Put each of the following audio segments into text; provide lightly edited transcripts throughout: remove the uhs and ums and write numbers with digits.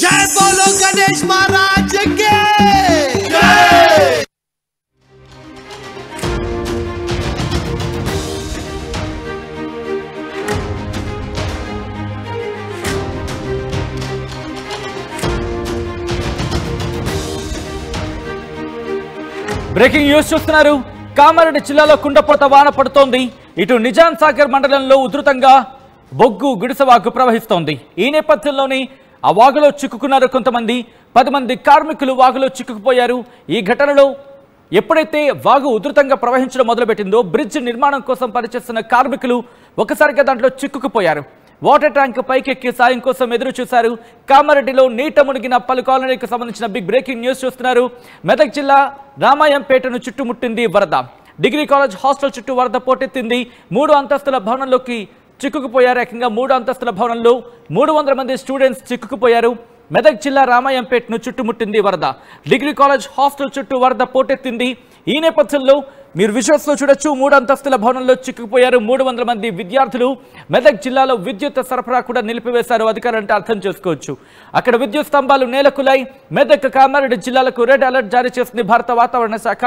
जय बोलो गणेश महाराज के जय। బ్రేకింగ్ న్యూస్ చూస్తున్నారు. కామారెడ్డి జిల్లాలో కుండపోత వాన పడుతోంది. ఇటు నిజాం సాగర్ మండలంలో ఉధృతంగా బొగ్గు గుడిసెవాగు ప్రవహిస్తోంది. ఈ నేపథ్యంలోనే ఆ వాగులో చిక్కుకున్నారు కొంతమంది. 10 మంది కార్మికులు వాగులో చిక్కుకుపోయారు. ఈ ఘటనలో ఎప్పుడైతే వాగు ఉధృతంగా ప్రవహించడం మొదలుపెట్టిందో బ్రిడ్జ్ నిర్మాణం కోసం పనిచేస్తున్న కార్మికులు ఒకసారిగా దాంట్లో చిక్కుకుపోయారు. వాటర్ ట్యాంక్ పైకెక్కి సాయం కోసం ఎదురు చూశారు. కామారెడ్డిలో నీట మునిగిన పలు కాలనీలకు సంబంధించిన బిగ్ బ్రేకింగ్ న్యూస్ చూస్తున్నారు. మెదక్ జిల్లా రామాయంపేటను చుట్టుముట్టింది వరద. డిగ్రీ కాలేజ్ హాస్టల్ చుట్టూ వరద పోటెత్తింది. 3 అంతస్తుల భవనంలోకి చిక్కుకుపోయారు. ఏకంగా 3 అంతస్తుల భవనంలో 300 మంది స్టూడెంట్స్ చిక్కుకుపోయారు. మెదక్ జిల్లా రామాయంపేటను చుట్టుముట్టింది వరద. డిగ్రీ కాలేజ్ హాస్టల్ చుట్టూ వరద పోటెత్తింది. ఈ నేపథ్యంలో మీరు విజువల్స్ లో చూడొచ్చు. 3 అంతస్తుల భవనంలో చిక్కుకుపోయారు 300 మంది విద్యార్థులు. మెదక్ జిల్లాలో విద్యుత్ సరఫరా కూడా నిలిపివేశారు అధికారులంటే అర్థం చేసుకోవచ్చు. అక్కడ విద్యుత్ స్తంభాలు నేలకులై మెదక్ కామారెడ్డి జిల్లాలకు రెడ్ అలర్ట్ జారీ చేసింది భారత వాతావరణ శాఖ.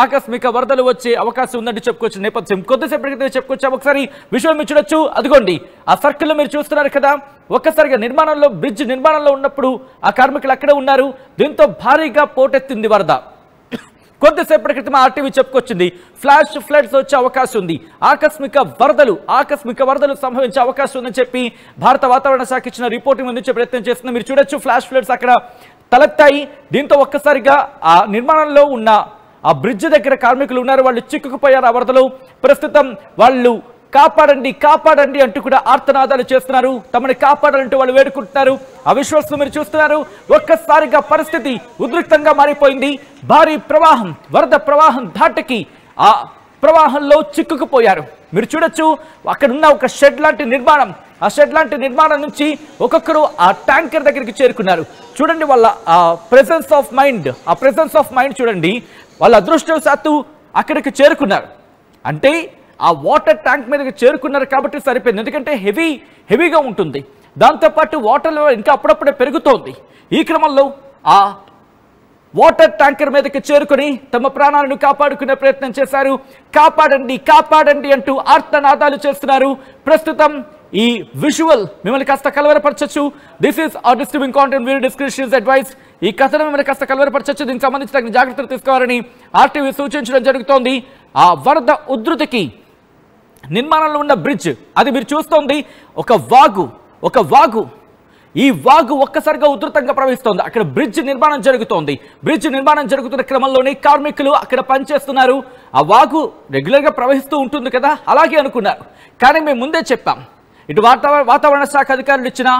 ఆకస్మిక వరదలు వచ్చే అవకాశం ఉందని చెప్పుకోవచ్చు. నేపథ్యం కొద్దిసేపటి క్రితం చెప్పుకొచ్చాము. ఒకసారి విజువల్ మీరు చూడొచ్చు. అదిగోండి ఆ సర్కిల్ మీరు చూస్తున్నారు కదా. ఒక్కసారిగా నిర్మాణంలో బ్రిడ్జ్ నిర్మాణంలో ఉన్నప్పుడు ఆ కార్మికులు అక్కడే ఉన్నారు. దీంతో భారీగా పోటెత్తింది వరద. కొద్దిసేపటి క్రితం ఆర్టీవీ చెప్పుకొచ్చింది ఫ్లాష్ ఫ్లడ్స్ వచ్చే అవకాశం ఉంది, ఆకస్మిక వరదలు సంభవించే అవకాశం ఉందని చెప్పి భారత వాతావరణ శాఖ ఇచ్చిన రిపోర్టింగ్ అందించే ప్రయత్నం చేస్తుంది. మీరు చూడొచ్చు ఫ్లాష్ ఫ్లడ్స్ అక్కడ తలెత్తాయి. దీంతో ఒక్కసారిగా ఆ నిర్మాణంలో ఉన్న ఆ బ్రిడ్జ్ దగ్గర కార్మికులు ఉన్నారు. వాళ్ళు చిక్కుకుపోయారు ఆ వరదలో. ప్రస్తుతం వాళ్ళు కాపాడండి అంటూ కూడా ఆర్తనాదాలు చేస్తున్నారు. తమని కాపాడాలంటూ వాళ్ళు వేడుకుంటున్నారు. ఆ విజువల్స్ మీరు చూస్తున్నారు. ఒక్కసారిగా పరిస్థితి ఉద్రిక్తంగా మారిపోయింది. భారీ ప్రవాహం, వరద ప్రవాహం ధాటికి ఆ ప్రవాహంలో చిక్కుకుపోయారు. మీరు చూడొచ్చు అక్కడ ఉన్న ఒక షెడ్ లాంటి నిర్మాణం. ఆ షెడ్ లాంటి నిర్మాణం నుంచి ఒక్కొక్కరు ఆ ట్యాంకర్ దగ్గరికి చేరుకున్నారు. చూడండి వాళ్ళ ప్రెసెన్స్ ఆఫ్ మైండ్ చూడండి. వాళ్ళ అదృష్టవశాత్తు అక్కడికి చేరుకున్నారు. అంటే ఆ వాటర్ ట్యాంక్ మీదకి చేరుకున్నారు కాబట్టి సరిపోయింది. ఎందుకంటే హెవీగా ఉంటుంది. దాంతోపాటు వాటర్ లెవెల్ ఇంకా అప్పుడప్పుడే పెరుగుతోంది. ఈ క్రమంలో ఆ వాటర్ ట్యాంకర్ మీదకి చేరుకుని తమ ప్రాణాలను కాపాడుకునే ప్రయత్నం చేశారు. కాపాడండి అంటూ ఆర్తనాదాలు చేస్తున్నారు. ప్రస్తుతం ఈ విజువల్ మిమ్మల్ని కాస్త కలవరపరచచ్చు. This is are disturbing content, viewer descriptions advice. ఈ కథను మిమ్మల్ని కాస్త కలవరపరచచ్చు. దీనికి సంబంధించి తగిన జాగ్రత్తలు తీసుకోవాలని ఆర్టీవీ సూచించడం జరుగుతోంది. ఆ వరద ఉధృతికి నిర్మాణంలో ఉన్న బ్రిడ్జ్ అది మీరు చూస్తోంది ఒక వాగు. ఈ వాగు ఒక్కసారిగా ఉధృతంగా ప్రవహిస్తోంది. అక్కడ బ్రిడ్జ్ నిర్మాణం జరుగుతోంది. బ్రిడ్జ్ నిర్మాణం జరుగుతున్న క్రమంలోనే కార్మికులు అక్కడ పనిచేస్తున్నారు. ఆ వాగు రెగ్యులర్గా ప్రవహిస్తూ ఉంటుంది కదా, అలాగే అనుకున్నారు. కానీ మేము ముందే చెప్పాం, ఇటు వాతావరణ శాఖ అధికారులు ఇచ్చిన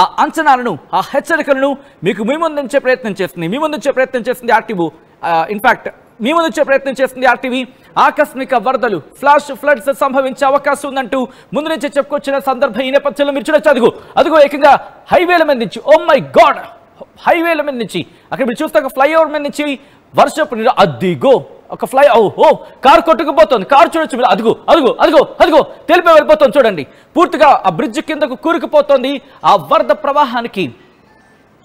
ఆ అంచనాలను, ఆ హెచ్చరికలను మీకు మీ ముందుంచే ప్రయత్నం చేస్తుంది ఆర్టీవీ. ఇన్ఫాక్ట్ మీ ముందుంచే ప్రయత్నం చేస్తుంది ఆర్టీవీ. ఆకస్మిక వరదలు, ఫ్లాష్ ఫ్లడ్స్ సంభవించే అవకాశం ఉందంటూ ముందు నుంచే చెప్పుకొచ్చిన సందర్భం. ఈ నేపథ్యంలో మీరు చూడొచ్చు అదిగో ఏకంగా హైవేల మీద నుంచి, ఓ మై గాడ్, హైవేల మీద నుంచి అక్కడ మీరు చూస్తే ఒక ఫ్లైఓవర్ మీద నుంచి వర్షపు నీరు అదిగో ఒక కారు కొట్టుకుపోతుంది. కారు చూడొచ్చు. అదిగో తెలిపి వెళ్ళిపోతుంది. చూడండి పూర్తిగా ఆ బ్రిడ్జ్ కిందకు కూరుకుపోతుంది ఆ వరద ప్రవాహానికి.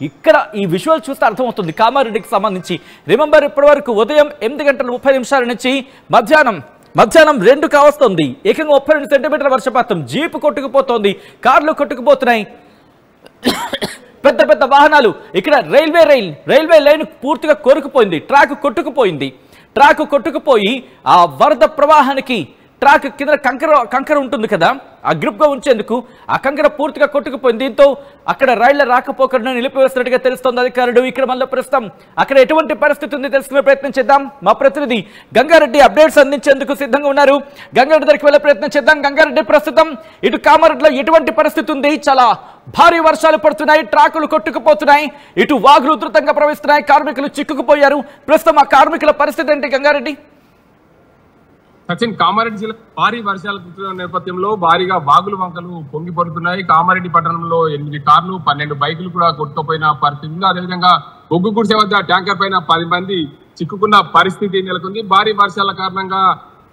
ఇక్కడ ఈ విజువల్ చూస్తే అర్థమవుతుంది కామారెడ్డికి సంబంధించి. రిమెంబర్ ఇప్పటి వరకు ఉదయం 8:30 నుంచి మధ్యాహ్నం 2 కావస్తుంది. ఏకంగా 32 సెంటీమీటర్ల వర్షపాతం. జీపు కొట్టుకుపోతోంది, కార్లు కొట్టుకుపోతున్నాయి, పెద్ద వాహనాలు. ఇక్కడ రైల్వే లైన్ పూర్తిగా కొరుకుపోయింది. ట్రాక్ కొట్టుకుపోయి ఆ వరద ప్రవాహానికి ట్రాక్ కింద కంకర ఉంటుంది కదా, ఆ గ్రిప్గా ఉంచేందుకు ఆ కంకర పూర్తిగా కొట్టుకుపోయింది. దీంతో అక్కడ రైళ్ల రాకపోకలను నిలిపివేస్తున్నట్టుగా తెలుస్తోంది అధికారులు. ఈ క్రమంలో ప్రస్తుతం అక్కడ ఎటువంటి పరిస్థితి ఉంది తెలుసుకునే ప్రయత్నం చేద్దాం. మా ప్రతినిధి గంగారెడ్డి అప్డేట్స్ అందించేందుకు సిద్ధంగా ఉన్నారు. గంగారెడ్డి దగ్గరికి వెళ్ళే ప్రయత్నం చేద్దాం. గంగారెడ్డి, ప్రస్తుతం ఇటు కామారెడ్డిలో ఎటువంటి పరిస్థితి ఉంది? చాలా భారీ వర్షాలు పడుతున్నాయి, ట్రాకులు కొట్టుకుపోతున్నాయి, ఇటు వాగులు ఉధృతంగా ప్రవహిస్తున్నాయి, కార్మికులు చిక్కుకుపోయారు. ప్రస్తుతం ఆ కార్మికుల పరిస్థితి ఏంటి గంగారెడ్డి? సచిన్, కామారెడ్డి జిల్లా భారీ వర్షాలు కురుస్తున్న నేపథ్యంలో భారీగా వాగులు వంకలు పొంగి పొరుతున్నాయి. కామారెడ్డి పట్టణంలో 8 కార్లు 12 బైకులు కూడా కొట్టుకుపోయిన పరిస్థితి ఉంది. అదేవిధంగా బొగ్గు గుడిసె వద్ద ట్యాంకర్ పైన 10 మంది చిక్కుకున్న పరిస్థితి నెలకొంది. భారీ వర్షాల కారణంగా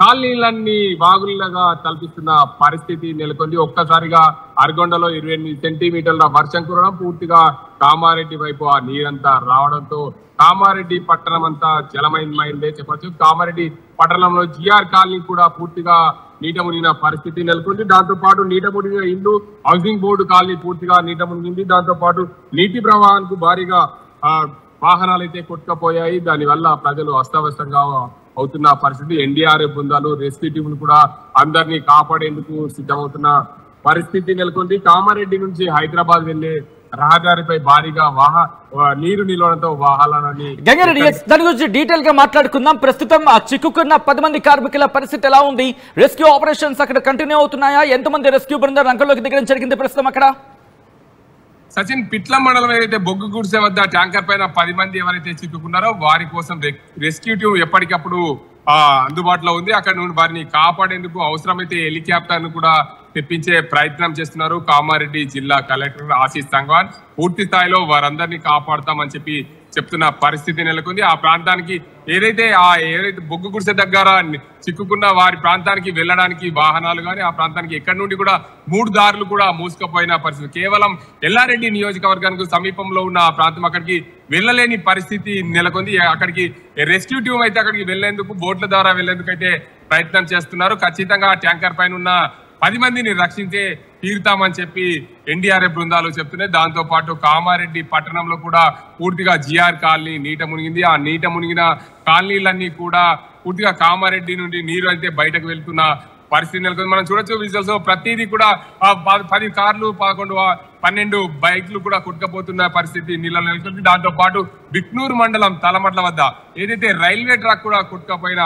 కాలనీలన్నీ వాగులుగా తలపిస్తున్న పరిస్థితి నెలకొంది. ఒక్కసారిగా అరగొండలో 28 సెంటీమీటర్ల వర్షం కురవడం, పూర్తిగా కామారెడ్డి వైపు ఆ నీరంతా రావడంతో కామారెడ్డి పట్టణం అంతా జలమయమైందే చెప్పొచ్చు. కామారెడ్డి పట్టణంలో జిఆర్ కాలనీ కూడా పూర్తిగా నీట మునిగిన పరిస్థితి నెలకొంది. దాంతో పాటు నీట మునిగిన ఇల్లు హౌసింగ్ బోర్డు కాలనీ పూర్తిగా నీట మునిగింది. దాంతో పాటు నీటి ప్రవాహానికి భారీగా వాహనాలు అయితే కొట్టుకపోయాయి. దానివల్ల ప్రజలు అస్తవ్యస్తంగా అవుతున్న పరిస్థితి. ఎన్డీఆర్ఎఫ్ బృందాలు, రెస్క్యూ టీములు కూడా అందరినీ కాపాడేందుకు సిద్ధమవుతున్న పరిస్థితి నెలకొంది. కామారెడ్డి నుంచి హైదరాబాద్ వెళ్లే రహదారిపై భారీగా నీరు నిలవడంతో వాహనాలని గంగారెడ్డి దాని గురించి డీటెయిల్ గా మాట్లాడుకుందాం. ప్రస్తుతం ఆ చిక్కుకున్న 10 మంది కార్మికుల పరిస్థితి ఎలా ఉంది? రెస్క్యూ ఆపరేషన్స్ అక్కడ కంటిన్యూ అవుతున్నాయా? ఎంతమంది రెస్క్యూ బృందాలు రంగంలోకి దిగడం జరిగింది ప్రస్తుతం అక్కడ? సచిన్, పిట్ల మండలం ఏదైతే బొగ్గు గుడిసె వద్ద ట్యాంకర్ పైన 10 మంది ఎవరైతే చిక్కుకున్నారో వారి కోసం రెస్క్యూ టీమ్ ఎప్పటికప్పుడు అందుబాటులో ఉంది. అక్కడ నుండి వారిని కాపాడేందుకు అవసరమైతే హెలికాప్టర్ ను కూడా తెప్పించే ప్రయత్నం చేస్తున్నారు కామారెడ్డి జిల్లా కలెక్టర్ ఆశీష్ సంగ్వాన్. పూర్తి స్థాయిలో వారందరినీ కాపాడుతామని చెప్పి చెప్తున్న పరిస్థితి నెలకొంది. ఆ ప్రాంతానికి ఏదైతే బొగ్గు గుడిసె దగ్గర చిక్కుకున్న వారి ప్రాంతానికి వెళ్ళడానికి వాహనాలు కానీ ఆ ప్రాంతానికి ఎక్కడి నుండి కూడా 3 దారులు కూడా మూసుకుపోయిన పరిస్థితి. కేవలం ఎల్లారెడ్డి నియోజకవర్గానికి సమీపంలో ఉన్న ఆ ప్రాంతం అక్కడికి వెళ్ళలేని పరిస్థితి నెలకొంది. అక్కడికి రెస్క్యూ టీమ్ అయితే అక్కడికి వెళ్లేందుకు బోట్ల ద్వారా వెళ్లేందుకు అయితే ప్రయత్నం చేస్తున్నారు. ఖచ్చితంగా ట్యాంకర్ పైన ఉన్న 10 మందిని రక్షించే తీరుతామని చెప్పి ఎన్డీఆర్ఎఫ్ బృందాలు చెప్తున్నాయి. దాంతో పాటు కామారెడ్డి పట్టణంలో కూడా పూర్తిగా జిఆర్ కాలనీ నీట మునిగింది. ఆ నీట మునిగిన కాలనీలన్నీ కూడా పూర్తిగా కామారెడ్డి నుండి నీరు అయితే బయటకు వెళ్తున్న పరిస్థితి నెలకొంది. మనం చూడొచ్చు విజువల్స్. ప్రతిదీ కూడా 10 కార్లు 12 బైక్లు కూడా కొట్టుకపోతున్న పరిస్థితి నీళ్ళ నెలకొంది. దాంతో పాటు బిక్నూరు మండలం తలమట్ల వద్ద ఏదైతే రైల్వే ట్రాక్ కూడా కొట్టుకపోయిన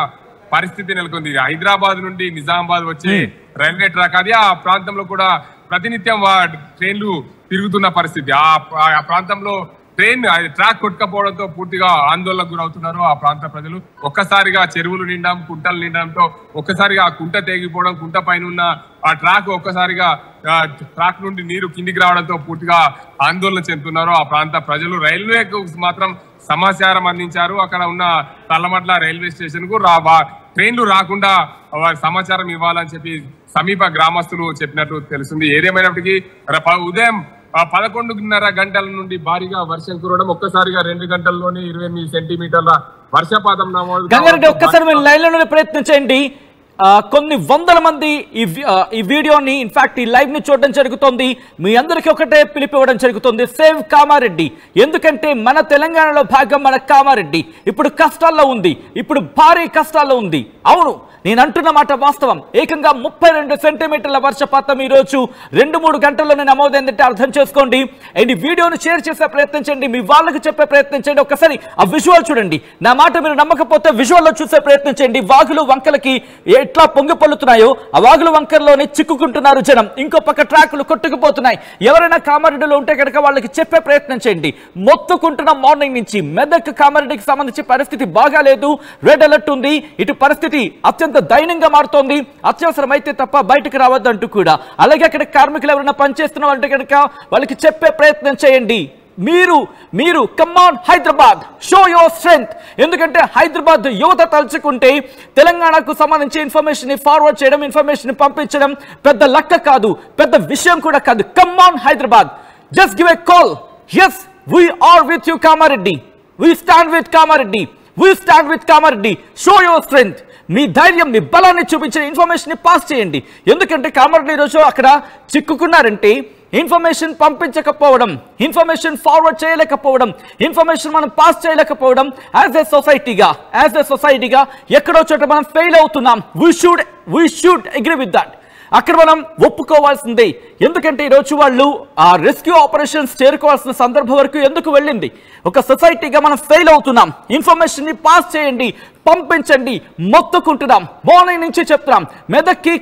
పరిస్థితి నెలకొంది. హైదరాబాద్ నుండి నిజామాబాద్ వచ్చే రైల్వే ట్రాక్ అది. ఆ ప్రాంతంలో కూడా ప్రతినిత్యం ట్రైన్లు తిరుగుతున్న పరిస్థితి. ఆ ప్రాంతంలో ట్రాక్ కొట్టుకపోవడంతో పూర్తిగా ఆందోళనకు గురవుతున్నారు ఆ ప్రాంత ప్రజలు. ఒక్కసారిగా చెరువులు నిండడం, కుంటలు నిండడంతో ఒక్కసారిగా ఆ కుంట తెగిపోవడం, కుంట పైన ఉన్న ఆ ట్రాక్ ఒక్కసారిగా ట్రాక్ నుండి నీరు కిందికి రావడంతో పూర్తిగా ఆందోళన చెందుతున్నారు ఆ ప్రాంత ప్రజలు. రైల్వేకు మాత్రం సమాచారం అందించారు. అక్కడ ఉన్న తల్లమట్ల రైల్వే స్టేషన్ కు ట్రైన్లు రాకుండా సమాచారం ఇవ్వాలని చెప్పి సమీప గ్రామస్తులు చెప్పినట్టు తెలుస్తుంది. ఏదేమైనప్పటికీ ఉదయం 11:30 గంటల నుండి భారీగా వర్షం కురవడం, ఒక్కసారిగా 2 గంటల్లోనే 28 సెంటీమీటర్ల వర్షపాతం నమోదు. గంగారెడ్డి ఒక్కసారి మీరు లైన్లో ప్రయత్నించండి. కొన్ని వందల మంది ఈ వీడియోని ఇన్ఫాక్ట్ ఈ లైవ్ ని చూడడం జరుగుతుంది. మీ అందరికీ ఒకటే పిలిపివ్వడం జరుగుతుంది, సేవ్ కామారెడ్డి. ఎందుకంటే మన తెలంగాణలో భాగం మన కామారెడ్డి ఇప్పుడు కష్టాల్లో ఉంది, ఇప్పుడు భారీ కష్టాల్లో ఉంది. అవును, నేను అంటున్న మాట వాస్తవం. ఏకంగా 32 సెంటీమీటర్ల వర్షపాతం ఈ రోజు 2-3 గంటల్లోనే నమోదైందంటే అర్థం చేసుకోండి. అండ్ ఈ వీడియోను షేర్ చేసే ప్రయత్నించండి, మీ వాళ్ళకి చెప్పే ప్రయత్నించండి. ఒకసారి ఆ విజువల్ చూడండి. నా మాట మీరు నమ్మకపోతే విజువల్లో చూసే ప్రయత్నించండి. వాగులు వంకలకి ఎట్లా పొంగి పొల్లుతున్నాయో ఆ వాగులు వంకరలోనే చిక్కుకుంటున్నారు జనం. ఇంకో పక్క ట్రాకులు కొట్టుకుపోతున్నాయి. ఎవరైనా కామారెడ్డిలో ఉంటే కనుక వాళ్ళకి చెప్పే ప్రయత్నం చేయండి. మొత్తుకుంటున్న మార్నింగ్ నుంచి మెదక్ కామారెడ్డికి సంబంధించి పరిస్థితి బాగాలేదు, రెడ్ అలర్ట్ ఉంది. ఇటు పరిస్థితి అత్యంత దైనంగా మారుతోంది. అత్యవసరమైతే తప్ప బయటకు రావద్దంటూ కూడా. అలాగే అక్కడ కార్మికులు ఎవరైనా పనిచేస్తున్నాం అంటే కనుక వాళ్ళకి చెప్పే ప్రయత్నం చేయండి. మీరు కమాన్ హైదరాబాద్, షో యువర్ స్ట్రెంగ్త్. ఎందుకంటే హైదరాబాద్ యువత తలుచుకుంటే తెలంగాణకు సంబంధించి ఇన్ఫర్మేషన్ ని ఫార్వర్డ్ చేయడం, ఇన్ఫర్మేషన్ ని పంపించడం పెద్ద లక్క కాదు, పెద్ద విషయం కూడా కాదు. Come on Hyderabad, just give a call. yes we are with you Kamareddy, we stand with Kamareddy, we stand with Kamareddy. show your strength. మీ ధైర్యం, మీ బలాన్ని చూపించే ఇన్ఫర్మేషన్ ని పాస్ చేయండి. ఎందుకంటే కామారెడ్డి ఈరోజు అక్కడ చిక్కుకున్నారంటే ఇన్ఫర్మేషన్ పంపించకపోవడం, ఇన్ఫర్మేషన్ ఫార్వర్డ్ చేయలేకపోవడం, ఇన్ఫర్మేషన్ మనం పాస్ చేయలేకపోవడం, యాజ్ ఎ సొసైటీగా ఎక్కడో చోట మనం ఫెయిల్ అవుతున్నాం. We should agree with that. అక్కడ మనం ఒప్పుకోవాల్సిందే. ఎందుకంటే ఈరోజు వాళ్ళు ఆ రెస్క్యూ ఆపరేషన్స్ చేరుకోవాల్సిన సందర్భం వరకు ఎందుకు వెళ్ళింది? ఒక సొసైటీగా మనం ఫెయిల్ అవుతున్నాం. ఇన్ఫర్మేషన్ ని పాస్ చేయండి, పంపించండి. మొత్తుకుంటున్నాం, మార్నింగ్ నుంచి చెప్తున్నాం. మెదక్కి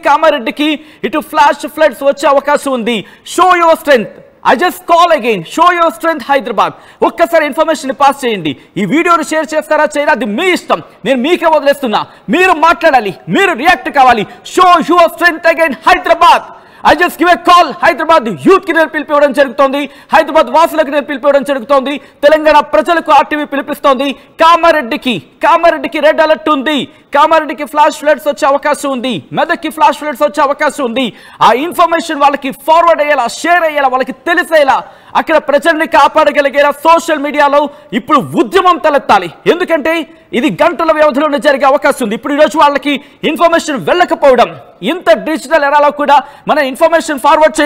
కామారెడ్డికి ఇటు ఫ్లాష్ ఫ్లడ్స్ వచ్చే అవకాశం ఉంది. Show your strength. I just call again, show your strength Hyderabad. ఒక్కసారి ఇన్ఫర్మేషన్ పాస్ చేయండి. ఈ వీడియోని షేర్ చేస్తారా చేయరా అది మీ ఇష్టం, నేను మీకే వదిలేస్తున్నా. మీరు మాట్లాడాలి, మీరు రియాక్ట్ కావాలి. Show your strength again Hyderabad. I just give a call. Hyderabad youth కి నేను పిలిపివ్వడం జరుగుతోంది, హైదరాబాద్ వాసులకు నేను పిలిపివ్వడం జరుగుతోంది, తెలంగాణ ప్రజలకు ఆర్టీవీ పిలిపిస్తోంది. కామారెడ్డికి రెడ్ అలర్ట్ ఉంది, కామారెడ్డికి ఫ్లాష్ ఫ్లడ్స్ వచ్చే అవకాశం ఉంది, మెదక్కి ఫ్లాష్ ఫ్లడ్స్ వచ్చే అవకాశం ఉంది. ఆ ఇన్ఫర్మేషన్ వాళ్ళకి ఫార్వర్డ్ అయ్యేలా, షేర్ అయ్యేలా, వాళ్ళకి తెలిసేలా, అక్కడ ప్రజల్ని కాపాడగలిగేలా సోషల్ మీడియాలో ఇప్పుడు ఉద్యమం తలెత్తాలి. ఎందుకంటే ఇది గంటల వ్యవధిలోనే జరిగే అవకాశం ఉంది. ఇప్పుడు ఈరోజు వాళ్ళకి ఇన్ఫర్మేషన్ వెళ్ళకపోవడం, ఇంత డిజిటల్ ఎరాలో కూడా మన ఇన్ఫర్మేషన్ ఫార్వర్డ్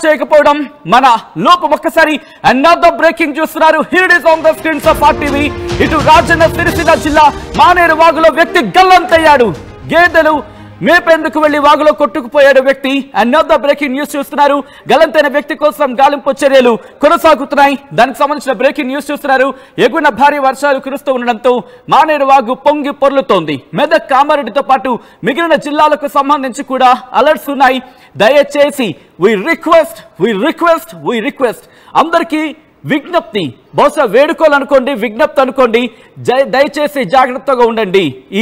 చేయకపోవడం మన లోపం. ఒక్కసారి అనదర్ బ్రేకింగ్ చూస్తున్నారు. Here it is on the screens of RTV. ఇటు రాజన్న సిరిసిల్ల జిల్లా మానేరు వాగులో వ్యక్తి గల్లంతయ్యాడు. గేదెలు మేపేందుకు వెళ్లి వాగులో కొట్టుకుపోయాడు వ్యక్తి. అనదర్ బ్రేకింగ్ న్యూస్ చూస్తున్నారు. గల్లంతైన వ్యక్తి కోసం గాలింపు చర్యలు కొనసాగుతున్నాయి. దానికి సంబంధించిన బ్రేకింగ్ న్యూస్ చూస్తున్నారు. ఎగువన భారీ వర్షాలు కురుస్తూ ఉండడంతో మానేరు వాగు పొంగి పొర్లుతోంది. మెదక్, కామారెడ్డితో పాటు మిగిలిన జిల్లాలకు సంబంధించి కూడా అలర్ట్స్ ఉన్నాయి. దయచేసి వి రిక్వెస్ట్ అందరికీ విజ్ఞప్తి, బహుశా వేడుకోవాలనుకోండి, విజ్ఞప్తి అనుకోండి, దయచేసి జాగ్రత్తగా ఉండండి. ఈ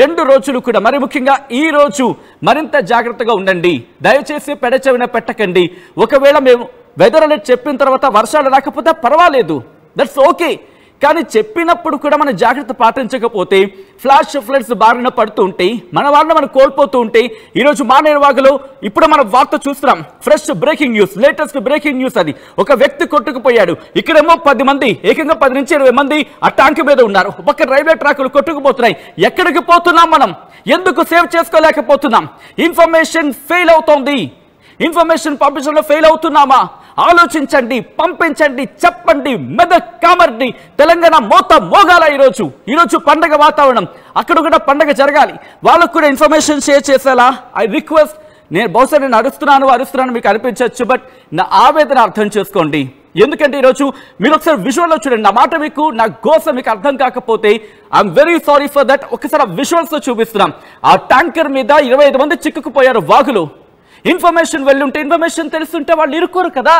రెండు రోజులు కూడా, మరి ముఖ్యంగా ఈ రోజు మరింత జాగ్రత్తగా ఉండండి. దయచేసి పెడచెవిన పెట్టకండి. ఒకవేళ మేము వెదర్ అలర్ట్ చెప్పిన తర్వాత వర్షాలు రాకపోతే పర్వాలేదు, దట్స్ ఓకే. కానీ చెప్పినప్పుడు కూడా మనం జాగ్రత్త పాటించకపోతే ఫ్లాష్ ఫ్లడ్స్ బారిన పడుతూ ఉంటే, మన వాళ్ళని మనం కోల్పోతూ ఉంటే, ఈరోజు మానేరు వాగులో ఇప్పుడు మనం వార్త చూస్తున్నాం. Fresh breaking news, latest breaking news. అది ఒక వ్యక్తి కొట్టుకుపోయాడు. ఇక్కడేమో 10 మంది, ఏకంగా 10 నుంచి 20 మంది ఆ ట్యాంక్ మీద ఉన్నారు. ఒక రైల్వే ట్రాకులు కొట్టుకుపోతున్నాయి. ఎక్కడికి పోతున్నాం మనం? ఎందుకు సేవ్ చేసుకోలేకపోతున్నాం? ఇన్ఫర్మేషన్ ఫెయిల్ అవుతోంది. ఇన్ఫర్మేషన్ పంపించడంలో ఫెయిల్ అవుతున్నామా? ఆలోచించండి, పంపించండి, చెప్పండి. మెదక్, కామారెడ్డి, తెలంగాణ మొత్తం మోగాల. ఈరోజు పండగ వాతావరణం, అక్కడ కూడా పండగ జరగాలి. వాళ్ళకు కూడా ఇన్ఫర్మేషన్ షేర్ చేసేలా ఐ రిక్వెస్ట్. బహుశా నేను అరుస్తున్నాను మీకు అనిపించవచ్చు, బట్ నా ఆవేదన అర్థం చేసుకోండి. ఎందుకంటే ఈరోజు మీరు ఒకసారి విజువల్లో చూడండి. నా మాట మీకు, నా గోస మీకు అర్థం కాకపోతే I'm very sorry for that. ఒకసారి విజువల్స్ చూపిస్తున్నాం. ఆ ట్యాంకర్ మీద 25 మంది చిక్కుకుపోయారు వాగులో. ఇన్ఫర్మేషన్ వెళ్ళుంటే, ఇన్ఫర్మేషన్ తెలుస్తుంటే వాళ్ళు ఇరుక్కోరు కదా.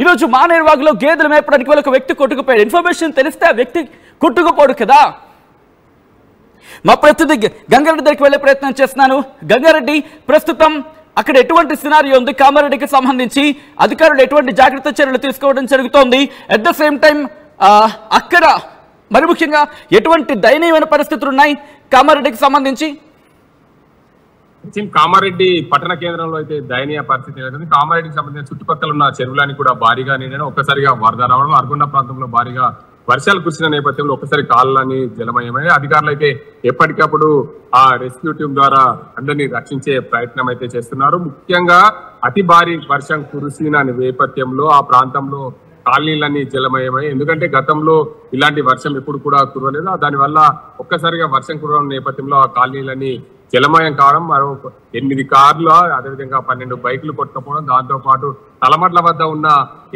ఈరోజు మానేరు వాగులో గేదెలు మేపడానికి ఒక వ్యక్తి కొట్టుకుపోయాడు. ఇన్ఫర్మేషన్ తెలిస్తే ఆ వ్యక్తి కొట్టుకుపోడు కదా. మా ప్రతినిధి గంగారెడ్డి దగ్గరికి వెళ్ళే ప్రయత్నం చేస్తున్నాను. గంగారెడ్డి, ప్రస్తుతం అక్కడ ఎటువంటి సినారియో ఉంది? కామారెడ్డికి సంబంధించి అధికారులు ఎటువంటి జాగ్రత్త చర్యలు తీసుకోవడం జరుగుతోంది? అట్ ద సేమ్ టైం అక్కడ మరి ముఖ్యంగా ఎటువంటి దయనీయమైన పరిస్థితులు ఉన్నాయి కామారెడ్డికి సంబంధించి? కామారెడ్డి పట్టణ కేంద్రంలో అయితే దయనీయ పరిస్థితి నెలకొంది. కామారెడ్డికి సంబంధించిన చుట్టుపక్కల ఉన్న చెరువులని కూడా భారీగా నిండడం, ఒక్కసారిగా వరద రావడం, అర్గొండ ప్రాంతంలో భారీగా వర్షాలు కురిసిన నేపథ్యంలో ఒక్కసారి కాళ్ళని జలమయమై అధికారులు అయితే ఎప్పటికప్పుడు ఆ రెస్క్యూ టీం ద్వారా అందరినీ రక్షించే ప్రయత్నం అయితే చేస్తున్నారు. ముఖ్యంగా అతి భారీ వర్షం కురిసిన నేపథ్యంలో ఆ ప్రాంతంలో కాలనీలన్నీ జలమయమై, ఎందుకంటే గతంలో ఇలాంటి వర్షం ఎప్పుడు కూడా కురవలేదు. దానివల్ల ఒక్కసారిగా వర్షం కురవడం నేపథ్యంలో ఆ కాలనీలన్నీ జలమయం కావడం, మరో 8 కార్లు, అదేవిధంగా 12 బైకులు కొట్టుకపోవడం, దాంతో పాటు తలమట్ల వద్ద ఉన్న